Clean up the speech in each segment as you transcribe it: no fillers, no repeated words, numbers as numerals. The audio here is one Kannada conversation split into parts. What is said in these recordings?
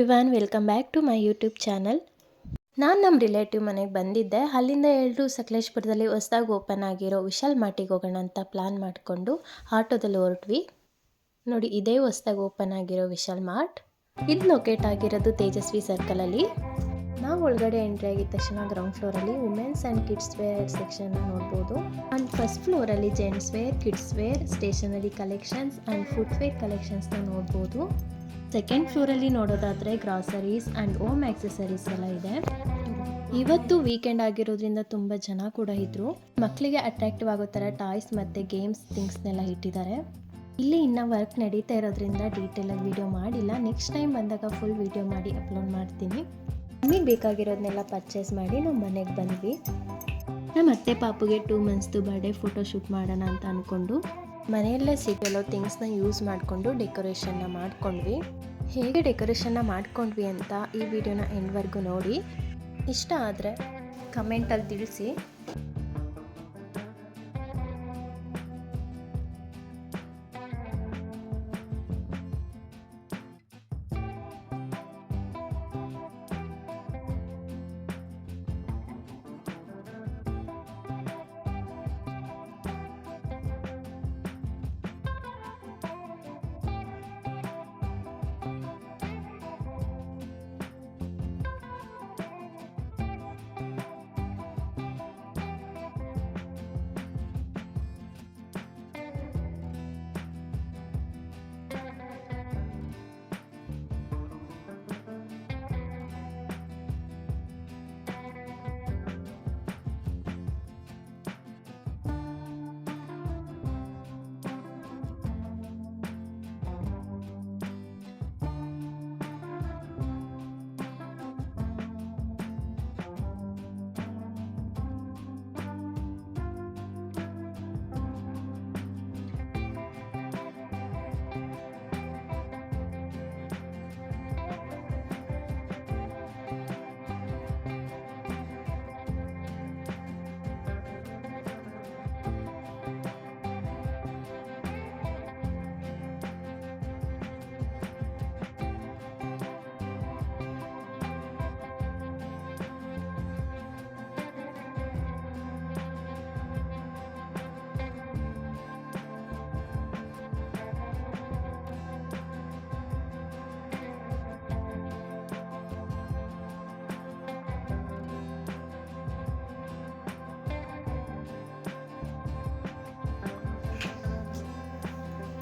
Everyone, welcome back to my YouTube channel. ನಾನು ನಮ್ಮ ರಿಲೇಟಿವ್ ಮನೆಗೆ ಬಂದಿದ್ದೆ. ಅಲ್ಲಿಂದ ಎಲ್ಲರೂ ಸಕಲೇಶಪುರದಲ್ಲಿ ಹೊಸದಾಗಿ ಓಪನ್ ಆಗಿರೋ ವಿಶಾಲ್ ಮಾರ್ಟಿಗೆ ಹೋಗೋಣ ಅಂತ ಪ್ಲಾನ್ ಮಾಡಿಕೊಂಡು ಆಟೋದಲ್ಲಿ ಹೊರಟ್ವಿ. ನೋಡಿ, ಇದೇ ಹೊಸದಾಗಿ ಓಪನ್ ಆಗಿರೋ ವಿಶಾಲ್ ಮಾರ್ಟ್. ಇದು ಲೊಕೇಟ್ ಆಗಿರೋದು ತೇಜಸ್ವಿ ಸರ್ಕಲಲ್ಲಿ. ನಾವು ಒಳಗಡೆ ಎಂಟ್ರಿ ಆಗಿದ ತಕ್ಷಣ ಗ್ರೌಂಡ್ ಫ್ಲೋರಲ್ಲಿ women's and kids wear section ನೋಡ್ಬೋದು. ಆ್ಯಂಡ್ ಫಸ್ಟ್ ಫ್ಲೋರಲ್ಲಿ gents wear, kids wear, stationery collections and footwear ಕಲೆಕ್ಷನ್ಸ್ನ ನೋಡ್ಬೋದು. ಸೆಕೆಂಡ್ ಫ್ಲೋರಲ್ಲಿ ನೋಡೋದಾದರೆ ಗ್ರಾಸರೀಸ್ ಆ್ಯಂಡ್ ಹೋಮ್ ಆಕ್ಸೆಸರೀಸ್ ಎಲ್ಲ ಇದೆ. ಇವತ್ತು ವೀಕೆಂಡ್ ಆಗಿರೋದ್ರಿಂದ ತುಂಬ ಜನ ಕೂಡ ಇದ್ದರು. ಮಕ್ಕಳಿಗೆ ಅಟ್ರಾಕ್ಟಿವ್ ಆಗೋ ಥರ ಟಾಯ್ಸ್ ಮತ್ತು ಗೇಮ್ಸ್ ಥಿಂಗ್ಸ್ನೆಲ್ಲ ಇಟ್ಟಿದ್ದಾರೆ. ಇಲ್ಲಿ ಇನ್ನೂ ವರ್ಕ್ ನಡೀತಾ ಇರೋದ್ರಿಂದ ಡೀಟೇಲಾಗಿ ವಿಡಿಯೋ ಮಾಡಿಲ್ಲ. ನೆಕ್ಸ್ಟ್ ಟೈಮ್ ಬಂದಾಗ ಫುಲ್ ವಿಡಿಯೋ ಮಾಡಿ ಅಪ್ಲೋಡ್ ಮಾಡ್ತೀನಿ. ನಮಗೆ ಬೇಕಾಗಿರೋದನ್ನೆಲ್ಲ ಪರ್ಚೇಸ್ ಮಾಡಿ ನಾವು ಮನೆಗೆ ಬಂದ್ವಿ. ನಮ್ಮ ಅತ್ತೆ ಪಾಪುಗೆ 2 ಮಂತ್ಸ್ದು ಬರ್ಡೇ ಫೋಟೋ ಶೂಟ್ ಮಾಡೋಣ ಅಂತ ಅಂದ್ಕೊಂಡು ಮನೆಯಲ್ಲೇ ಸಿಗೋ ಥಿಂಗ್ಸ್ನ ಯೂಸ್ ಮಾಡಿಕೊಂಡು ಡೆಕೋರೇಷನ್ನ ಮಾಡ್ಕೊಂಡ್ವಿ. ಹೇಗೆ ಡೆಕೋರೇಷನ್ನ ಮಾಡ್ಕೊಂಡ್ವಿ ಅಂತ ಈ ವಿಡಿಯೋನ ಎಂಡ್ವರೆಗೂ ನೋಡಿ. ಇಷ್ಟ ಆದರೆ ಕಮೆಂಟಲ್ಲಿ ತಿಳಿಸಿ.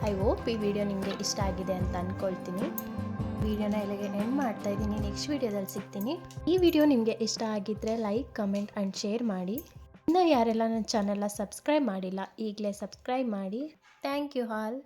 ಐ ಹೋಪ್ ಈ ವಿಡಿಯೋ ನಿಮಗೆ ಇಷ್ಟ ಆಗಿದೆ ಅಂತ ಅಂದ್ಕೊಳ್ತೀನಿ. ವಿಡಿಯೋನ ಇಲ್ಲಿಗೆ ಎಂಡ್ ಮಾಡ್ತಾ ಇದ್ದೀನಿ. ನೆಕ್ಸ್ಟ್ ವಿಡಿಯೋದಲ್ಲಿ ಸಿಗ್ತೀನಿ. ಈ ವಿಡಿಯೋ ನಿಮಗೆ ಇಷ್ಟ ಆಗಿದ್ದರೆ ಲೈಕ್, ಕಮೆಂಟ್ ಆ್ಯಂಡ್ ಶೇರ್ ಮಾಡಿ. ಇನ್ನೂ ಯಾರೆಲ್ಲ ನನ್ನ ಚಾನಲ್ನ ಸಬ್ಸ್ಕ್ರೈಬ್ ಮಾಡಿಲ್ಲ, ಈಗಲೇ ಸಬ್ಸ್ಕ್ರೈಬ್ ಮಾಡಿ. Thank you all.